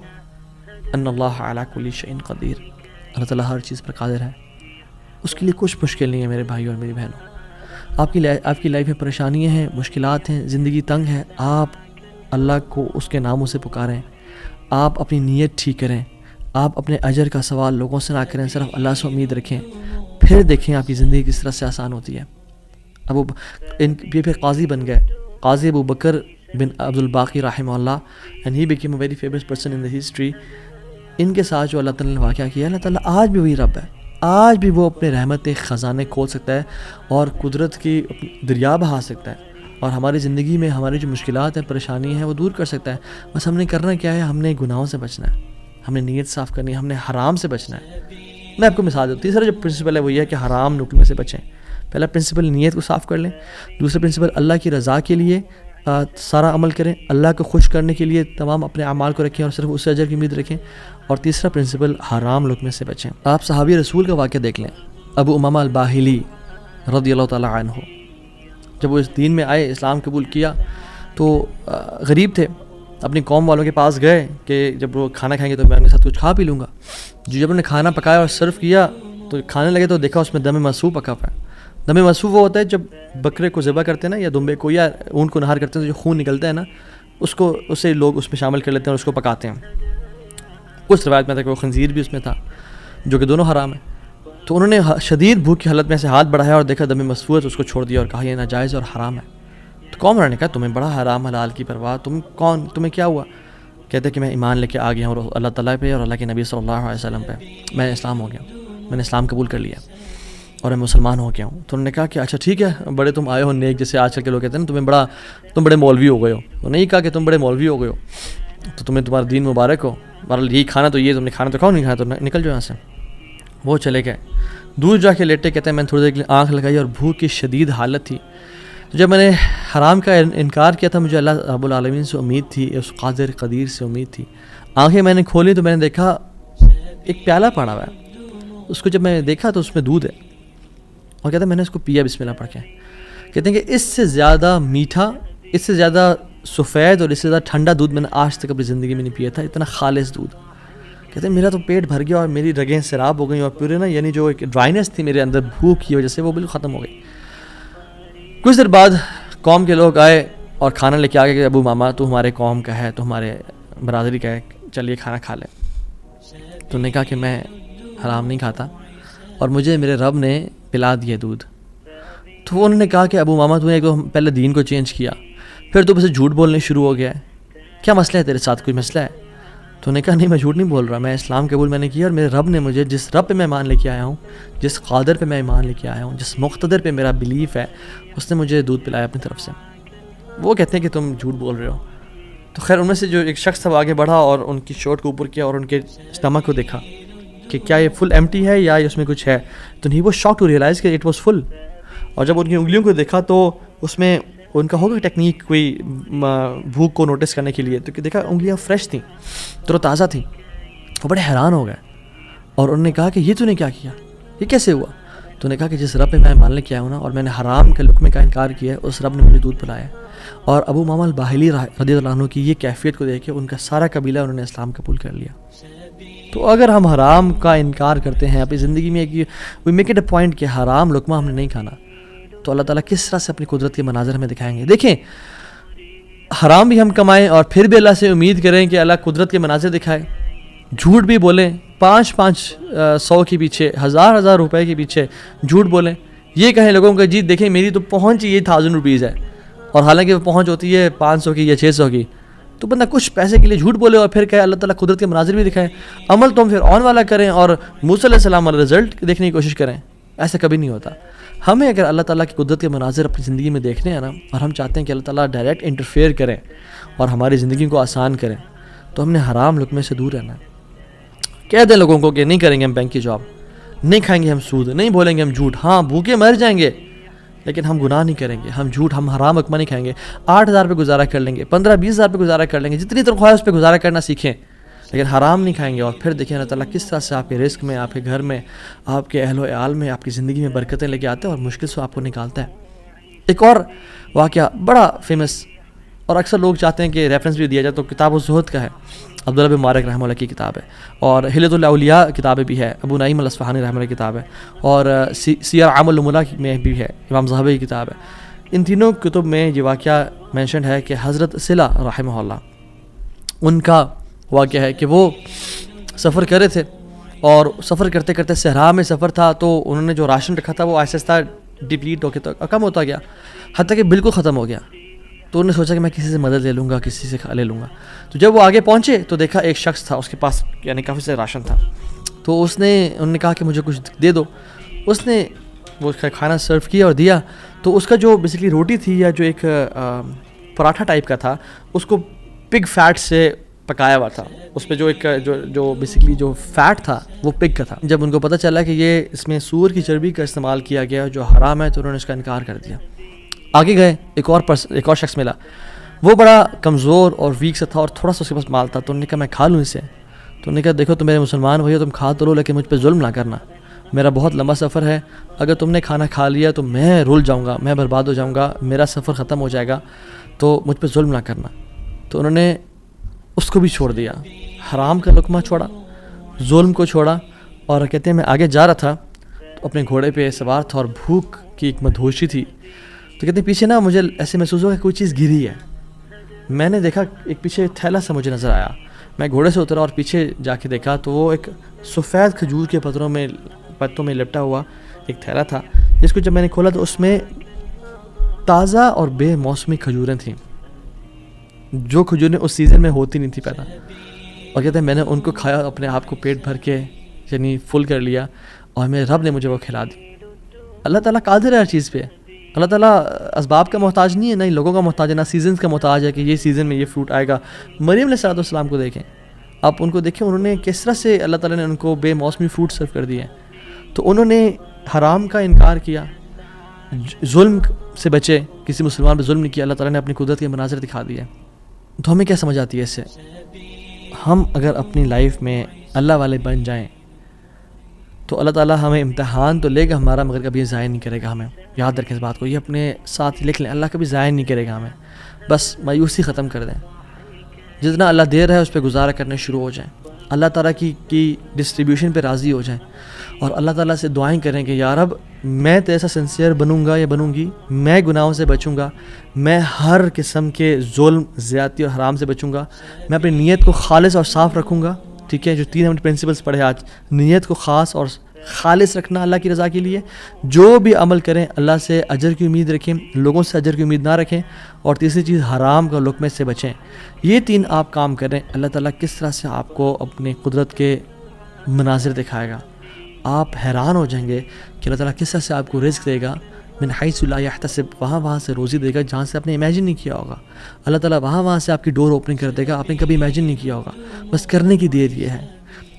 [SPEAKER 1] ان اللہ علی کل شیء قدیر, اللہ تعالیٰ ہر چیز پر قادر ہے, اس کے لیے کچھ مشکل نہیں ہے میرے بھائی اور میری بہنوں. آپ کی لائف میں پریشانیاں ہیں, مشکلات ہیں, زندگی تنگ ہے, آپ اللہ کو اس کے ناموں سے پکاریں, آپ اپنی نیت ٹھیک کریں, آپ اپنے اجر کا سوال لوگوں سے نہ کریں, صرف اللہ سے امید رکھیں, پھر دیکھیں آپ کی زندگی کس طرح سے آسان ہوتی ہے. یہ پھر قاضی بن گئے, قاضی ابو بکر بن عبد الباقی رحمہ اللہ, and he became a very famous person in the history. ان کے ساتھ جو اللہ تعالیٰ نے واقعہ کیا, اللہ تعالیٰ آج بھی وہی رب ہے, آج بھی وہ اپنے رحمت خزانے کھول سکتا ہے اور قدرت کی دریا بہا سکتا ہے, اور ہماری زندگی میں ہماری جو مشکلات ہیں, پریشانی ہیں, وہ دور کر سکتا ہے. بس ہم نے کرنا کیا ہے, ہم نے گناہوں سے بچنا ہے, ہم نے نیت صاف کرنی ہے, ہم نے حرام سے بچنا ہے. میں آپ کو مثال دیتا ہوں. تیسرا جو پرنسپل ہے وہ یہ ہے کہ حرام نکلنے سے بچیں. پہلا پرنسپل نیت کو صاف کر لیں. دوسرا پرنسپل اللہ کی رضا کے لیے سارا عمل کریں, اللہ کو خوش کرنے کے لیے تمام اپنے اعمال کو رکھیں اور صرف اس سے اجر کی امید رکھیں. اور تیسرا پرنسپل حرام لقمے سے بچیں. آپ صحابی رسول کا واقعہ دیکھ لیں, ابو امامہ الباہلی رضی اللہ تعالیٰ عنہ. جب وہ اس دین میں آئے, اسلام قبول کیا, تو غریب تھے, اپنی قوم والوں کے پاس گئے کہ جب وہ کھانا کھائیں گے تو میں ان کے ساتھ کچھ کھا پی لوں گا. جب انہوں نے کھانا پکایا اور سرو کیا تو کھانے لگے تو دیکھا اس میں دم مسفوح پکا ہوا ہے. دم مسفوح وہ ہوتا ہے جب بکرے کو ذبح کرتے ہیں نا, یا دمبے کو یا اونٹ کو نہار کرتے ہیں, تو جو خون نکلتا ہے نا, اسے لوگ اس میں شامل کر لیتے ہیں اور اس کو پکاتے ہیں. کچھ روایت میں تھا کہ وہ خنزیر بھی اس میں تھا, جو کہ دونوں حرام ہیں. تو انہوں نے شدید بھوک کی حالت میں سے ہاتھ بڑھایا اور دیکھا دم مسفوح ہے تو اس کو چھوڑ دیا اور کہا یہ ناجائز اور حرام ہے. تو قوم والوں نے کہا تمہیں بڑا حرام حلال کی پرواہ, تم کون, تمہیں کیا ہوا؟ کہتے کہ میں ایمان لے کے آ گیا ہوں اللہ تعالیٰ پہ اور اللہ کے نبی صلی اللہ علیہ وسلم پہ, میں اسلام ہو گیا ہوں, میں نے اسلام قبول کر لیا اور میں مسلمان ہو گیا ہوں. تو انہوں نے کہا کہ اچھا ٹھیک ہے, بڑے تم آئے ہو نیک, جیسے آج کل کے لوگ کہتے ہیں نا تم بڑے مولوی ہو گئے ہو. تو نہیں کہا کہ تم بڑے مولوی ہو گئے ہو, تو تمہیں تمہارا دین مبارک ہو, بہرحال یہی کھانا تو یہ, تم نے کھانا تو کھاؤ, نہیں کھانا تو نکل جاؤ یہاں سے. وہ چلے گئے, دور جا کے لیٹے. کہتے ہیں میں نے تھوڑی دیر کے لیے آنکھ لگائی اور بھوک کی شدید حالت تھی. تو جب میں نے حرام کا انکار کیا تھا, مجھے اللہ رب العالمین سے امید تھی, اس قادر قدیر سے امید تھی. آنکھیں میں نے کھولی تو میں نے دیکھا ایک پیالہ پڑا ہوا ہے. اس کو جب میں نے دیکھا تو اس میں دودھ ہے, اور کہتے ہیں میں نے اس کو پیا بسم اللہ پڑھ کے. کہتے ہیں کہ اس سے زیادہ میٹھا, اس سے زیادہ سفید اور اس سے زیادہ ٹھنڈا دودھ میں نے آج تک اپنی زندگی میں نہیں پیا تھا, اتنا خالص دودھ. کہتے ہیں میرا تو پیٹ بھر گیا اور میری رگیں سیراب ہو گئیں, اور پورے نا یعنی جو ایک ڈرائنس تھی میرے اندر بھوک کی وجہ سے وہ بالکل ختم ہو گئی. کچھ دیر بعد قوم کے لوگ آئے اور کھانا لے کے آ گئے کہ ابو ماما تو ہمارے قوم کا ہے، تو ہمارے برادری کا ہے، چلیے کھانا کھا لیں. تو نے کہا کہ میں حرام نہیں کھاتا اور مجھے میرے رب نے پلا دیا دودھ. تو انہوں نے کہا کہ ابو ماما تو نے پہلے دین کو چینج کیا، پھر تو بس جھوٹ بولنے شروع ہو گیا ہے، کیا مسئلہ ہے تیرے ساتھ، کوئی مسئلہ ہے؟ تو نے کہا نہیں میں جھوٹ نہیں بول رہا، میں اسلام قبول میں نے کیا اور میرے رب نے مجھے جس رب پہ میں ایمان لے کے آیا ہوں، جس قادر پہ میں ایمان لے کے آیا ہوں، جس مقتدر پہ میرا بلیف ہے، اس نے مجھے دودھ پلایا اپنی طرف سے. وہ کہتے ہیں کہ تم جھوٹ بول رہے ہو. تو خیر ان میں سے جو ایک شخص تھا وہ آگے بڑھا اور ان کی شرٹ کو اوپر کیا اور ان کے اسٹمک کو دیکھا کہ کیا یہ فل ایمٹی ہے یا اس میں کچھ ہے. تو ہی وہ شاک ٹو ریئلائز کہ اٹ واز فل. اور جب ان کی انگلیوں کو دیکھا تو اس میں ان کا ہوگا ٹیکنیک کوئی بھوک کو نوٹس کرنے کے لیے، تو کہ دیکھا انگلیاں فریش تھیں، تر و تازہ تھیں. وہ بڑے حیران ہو گئے اور انہوں نے کہا کہ یہ تو نے کیا کیا، یہ کیسے ہوا؟ تو نے کہا کہ جس رب پہ میں مان لے کے آیا ہوں نا اور میں نے حرام کے لقمے کا انکار کیا ہے، اس رب نے مجھے دودھ پلایا. اور ابو ماما الباہلی رضی اللہ عنہ کی یہ کیفیت کو دیکھ کے ان کا سارا قبیلہ انہوں نے اسلام قبول کر لیا. تو اگر ہم حرام کا انکار کرتے ہیں اپنی زندگی میں کہ we make it a point کہ حرام لقمہ ہم نے نہیں کھانا، تو اللہ تعالیٰ کس طرح سے اپنی قدرت کے مناظر ہمیں دکھائیں گے. دیکھیں حرام بھی ہم کمائیں اور پھر بھی اللہ سے امید کریں کہ اللہ قدرت کے مناظر دکھائے، جھوٹ بھی بولیں 500 کے پیچھے، 1000 روپے کے پیچھے جھوٹ بولیں، یہ کہیں لوگوں کو جی دیکھیں میری تو پہنچ یہ 1000 روپیز ہے اور حالانکہ وہ پہنچ ہوتی ہے 500 کی یا 600 کی. تو بندہ کچھ پیسے کے لیے جھوٹ بولے اور پھر کہے اللہ تعالیٰ قدرت کے مناظر بھی دکھائیں. عمل تو ہم پھر آن والا کریں اور موسیٰ علیہ السلام والا رزلٹ دیکھنے کی کوشش کریں. ایسا کبھی نہیں ہوتا. ہمیں اگر اللہ تعالیٰ کی قدرت کے مناظر اپنی زندگی میں دیکھنے ہیں نا اور ہم چاہتے ہیں کہ اللہ تعالیٰ ڈائریکٹ انٹرفیئر کریں اور ہماری زندگی کو آسان کریں، تو ہم نے حرام لقمے سے دور رہنا ہے. کہہ دیں لوگوں کو کہ نہیں کریں گے ہم بینک کی جاب، نہیں کھائیں گے ہم سود، نہیں بولیں گے ہم جھوٹ، ہاں بھوکے مر جائیں گے لیکن ہم گناہ نہیں کریں گے، ہم جھوٹ، ہم حرام لقمہ نہیں کھائیں گے. 8000 پہ گزارا کر لیں گے، 15-20 ہزار پہ گزارا کر لیں گے، جتنی تنخواہ ہے اس پہ گزارا کرنا سیکھیں لیکن حرام نہیں کھائیں گے. اور پھر دیکھیں اللہ تعالیٰ کس طرح سے آپ کے رزق میں، آپ کے گھر میں، آپ کے اہل و عیال میں، آپ کی زندگی میں برکتیں لے کے آتے ہیں اور مشکل سے آپ کو نکالتا ہے. ایک اور واقعہ بڑا فیمس اور اکثر لوگ چاہتے ہیں کہ ریفرنس بھی دیا جائے، تو کتاب الزہد کا ہے، عبداللہ بن مبارک رحمہ اللہ کی کتاب ہے، اور حلیۃ الاولیاء کتابیں بھی ہے، ابو نعیم الاصفہانی رحمہ اللہ کی کتاب ہے، اور سیر اعمال النبلاء میں بھی ہے، امام ذہبی کی کتاب ہے. ان تینوں کتب میں یہ واقعہ مینشنڈ ہے کہ حضرت صلہ رحمہ اللہ ان کا واقعہ ہے کہ وہ سفر کر رہے تھے اور سفر کرتے کرتے صحرا میں سفر تھا، تو انہوں نے جو راشن رکھا تھا وہ آہستہ آہستہ ڈپلیٹ ہو کے کم ہوتا گیا حتیٰ کہ بالکل ختم ہو گیا. تو انہوں نے سوچا کہ میں کسی سے مدد لے لوں گا، کسی سے لے لوں گا. تو جب وہ آگے پہنچے تو دیکھا ایک شخص تھا، اس کے پاس یعنی کافی سے راشن تھا. تو انہوں نے کہا کہ مجھے کچھ دے دو. اس نے وہ کھانا سرو کیا اور دیا. تو اس کا جو بیسکلی روٹی تھی یا جو ایک پراٹھا ٹائپ کا تھا، اس کو پگ فیٹ سے پکایا ہوا تھا. اس پہ جو ایک جو بیسکلی جو فیٹ تھا وہ پگ کا تھا. جب ان کو پتہ چلا کہ یہ اس میں سور کی چربی کا استعمال کیا گیا جو حرام ہے، تو انہوں نے اس کا انکار کر دیا. آگے گئے، ایک اور شخص ملا، وہ بڑا کمزور اور ویک سے تھا اور تھوڑا سا اس کے پاس مال تھا. تو انہوں نے کہا میں کھا لوں اسے. تو انہوں نے کہا دیکھو تم میرے مسلمان بھائی ہو، تم کھا تو لو لیکن مجھ پہ ظلم نہ کرنا، میرا بہت لمبا سفر ہے، اگر تم نے کھانا کھا لیا تو میں رول جاؤں گا، میں برباد ہو جاؤں گا، میرا سفر ختم ہو جائے گا، تو مجھ پہ ظلم نہ کرنا. تو انہوں نے اس کو بھی چھوڑ دیا، حرام کا لقمہ چھوڑا، ظلم کو چھوڑا. اور کہتے ہیں میں آگے جا رہا تھا تو اپنے گھوڑے پہ سوار تھا اور بھوک کی ایک مدہوشی تھی. تو کہتے ہیں پیچھے نا مجھے ایسے محسوس ہوا کہ کوئی چیز گری ہے. میں نے دیکھا ایک پیچھے تھیلا سا مجھے نظر آیا. میں گھوڑے سے اترا اور پیچھے جا کے دیکھا تو وہ ایک سفید کھجور کے پتوں میں لپٹا ہوا ایک تھیلا تھا، جس کو جب میں نے کھولا تو اس میں تازہ اور بے موسمی کھجوریں تھیں، جو کھجوریں اس سیزن میں ہوتی نہیں تھی پیدا. اور کہتے ہیں میں نے ان کو کھایا، اپنے آپ کو پیٹ بھر کے یعنی فل کر لیا، اور میرے رب نے مجھے وہ کھلا دی. اللہ تعالیٰ قادر ہے ہر چیز پہ. اللہ تعالیٰ اسباب کا محتاج نہیں ہے، نہ ہی لوگوں کا محتاج ہے، نہ سیزنز کا محتاج ہے کہ یہ سیزن میں یہ فروٹ آئے گا. مریم علیہ السلام کو دیکھیں، آپ ان کو دیکھیں، انہوں نے کس طرح سے اللہ تعالیٰ نے ان کو بے موسمی فروٹ سرو کر دیے. تو انہوں نے حرام کا انکار کیا، ظلم سے بچے، کسی مسلمان پہ ظلم نہیں کیا، اللہ تعالیٰ نے اپنی قدرت کے مناظر دکھا دیے. تو ہمیں کیا سمجھ آتی ہے اس سے؟ ہم اگر اپنی لائف میں اللہ والے بن جائیں تو اللہ تعالیٰ ہمیں امتحان تو لے گا ہمارا، مگر کبھی ضائع نہیں کرے گا ہمیں. یاد رکھیں اس بات کو، یہ اپنے ساتھ لکھ لیں، اللہ کبھی ضائع نہیں کرے گا ہمیں. بس مایوسی ختم کر دیں، جتنا اللہ دے رہا ہے اس پہ گزارا کرنے شروع ہو جائیں. اللہ تعالیٰ کی ڈسٹریبیوشن پہ راضی ہو جائیں اور اللہ تعالیٰ سے دعائیں کریں کہ یا رب میں تو ایسا سنسیئر بنوں گا یا بنوں گی, میں گناہوں سے بچوں گا, میں ہر قسم کے ظلم, زیادتی اور حرام سے بچوں گا, میں اپنی نیت کو خالص اور صاف رکھوں گا. ٹھیک ہے, جو 3 ہم نے پرنسپلس پڑھے آج, نیت کو خاص اور خالص رکھنا اللہ کی رضا کے لیے, جو بھی عمل کریں اللہ سے اجر کی امید رکھیں, لوگوں سے اجر کی امید نہ رکھیں, اور تیسری چیز حرام کا لقمے سے بچیں. یہ 3 آپ کام کریں, اللہ تعالیٰ کس طرح سے آپ کو اپنی قدرت کے مناظر دکھائے گا. آپ حیران ہو جائیں گے کہ اللہ تعالیٰ کس طرح سے آپ کو رزق دے گا, من حیث لا یحتسب, وہاں سے روزی دے گا جہاں سے آپ نے امیجن نہیں کیا ہوگا. اللہ تعالیٰ وہاں سے آپ کی ڈور اوپننگ کر دے گا, آپ نے کبھی امیجن نہیں کیا ہوگا. بس کرنے کی دیر یہ ہے,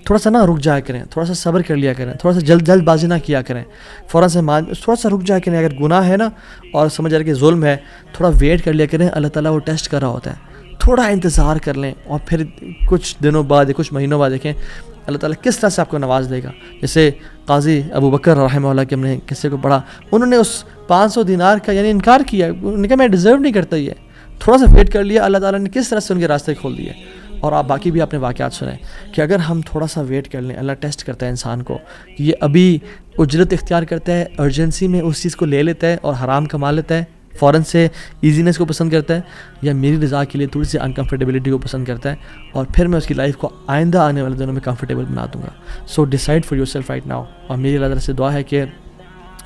[SPEAKER 1] تھوڑا سا رک جایا کریں, تھوڑا سا صبر کر لیا کریں, تھوڑا سا جلد بازی نہ کیا کریں, فوراً سے تھوڑا سا رک جایا کریں. اگر گناہ ہے نا اور سمجھ آ رہا کہ ظلم ہے, تھوڑا ویٹ کر لیا کریں, اللہ تعالیٰ وہ ٹیسٹ کر رہا ہوتا ہے. تھوڑا انتظار کر لیں اور پھر کچھ دنوں بعد کچھ مہینوں بعد دیکھیں اللہ تعالیٰ کس طرح سے آپ کو نواز دے گا. جیسے قاضی ابو بکر رحمہ اللہ کے ہم نے قصے کو پڑھا, انہوں نے اس 500 دینار کا یعنی انکار کیا, انہوں نے کہا میں ڈیزرو نہیں کرتا یہ, تھوڑا سا ویٹ کر لیا, اللہ تعالیٰ نے کس طرح سے ان کے راستے کھول دیے. اور آپ باقی بھی اپنے واقعات سنیں کہ اگر ہم تھوڑا سا ویٹ کر لیں, اللہ ٹیسٹ کرتا ہے انسان کو کہ یہ ابھی اجرت اختیار کرتا ہے, ارجنسی میں اس چیز کو لے لیتا ہے اور حرام کما لیتا ہے, فوراً سے ایزینس کو پسند کرتا ہے, یا میری رضا کے لیے تھوڑی سی انکمفرٹیبلٹی کو پسند کرتا ہے, اور پھر میں اس کی لائف کو آئندہ آنے والے دنوں میں کمفرٹیبل بنا دوں گا. So decide for yourself right now. اور میری اللہ تعالیٰ سے دعا ہے کہ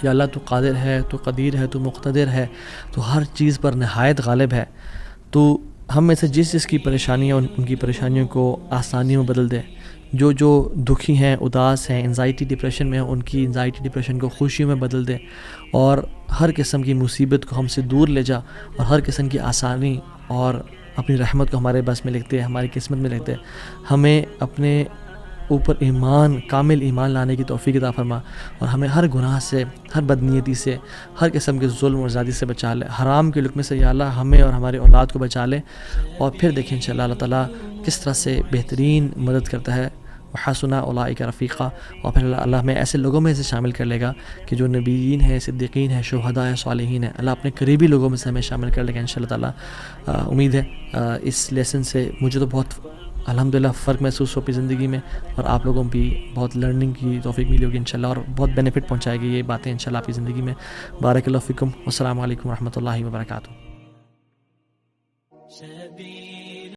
[SPEAKER 1] یا اللہ تو قادر ہے, تو قدیر ہے, تو مقتدر ہے, تو ہر چیز پر نہایت غالب ہے, تو ہم میں سے جس کی پریشانیاں ان کی پریشانیوں کو آسانیوں میں بدل دے. جو دکھی ہیں, اداس ہیں, انزائٹی ڈپریشن میں ہیں, ان کی انزائٹی ڈپریشن کو خوشیوں میں بدل دے, اور ہر قسم کی مصیبت کو ہم سے دور لے جا, اور ہر قسم کی آسانی اور اپنی رحمت کو ہمارے بس میں لکھتے, ہماری قسمت میں لکھتے. ہمیں اپنے اوپر ایمان, کامل ایمان لانے کی توفیق عطا فرما, اور ہمیں ہر گناہ سے, ہر بدنیتی سے, ہر قسم کے ظلم اور زیادتی سے بچا لے. حرام کے لقمے سے یا اللہ ہمیں اور ہمارے اولاد کو بچا لے, اور پھر دیکھیں انشاءاللہ اللہ تعالیٰ کس طرح سے بہترین مدد کرتا ہے. وحسن اولئک رفیقا, اور پھر اللہ ہمیں ایسے لوگوں میں سے شامل کر لے گا کہ جو نبیین ہیں, صدیقین ہیں, شہداء ہیں, صالحین ہیں. اللہ اپنے قریبی لوگوں میں سے ہمیں شامل کر لے گا انشاءاللہ تعالیٰ. امید ہے اس لیسن سے مجھے تو بہت الحمدللہ فرق محسوس ہو اپنی زندگی میں, اور آپ لوگوں بھی بہت لرننگ کی توفیق ملی ہوگی انشاءاللہ, اور بہت بینیفٹ پہنچائے گی یہ باتیں انشاءاللہ آپ کی زندگی میں. بارک اللہ فیکم, والسلام علیکم ورحمۃ اللہ وبرکاتہ.